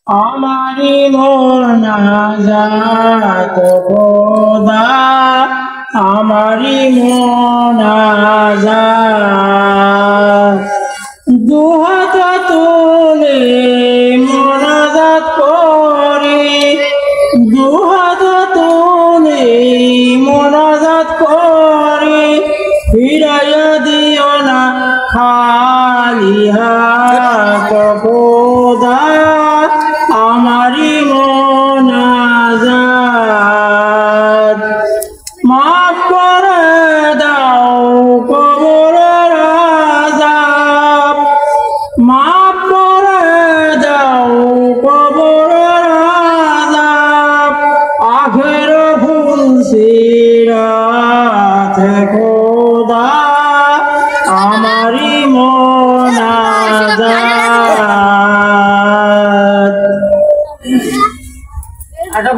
আমারি মোনাজাত খোদা, আমারি মোনাজাত দুহাত তুলে মোনাজাত করি, দুহাত তুলে মোনাজাত করি, ফিরাইয়া দিও না খালি হাত খোদা, আমারি মোনাজাত মাফ করে দাও কবরের আযাব, মাফ করে দাও কবরের আযাব, আখের ফুলসিরাত খোদা, আমারি মোনাজাত। আটা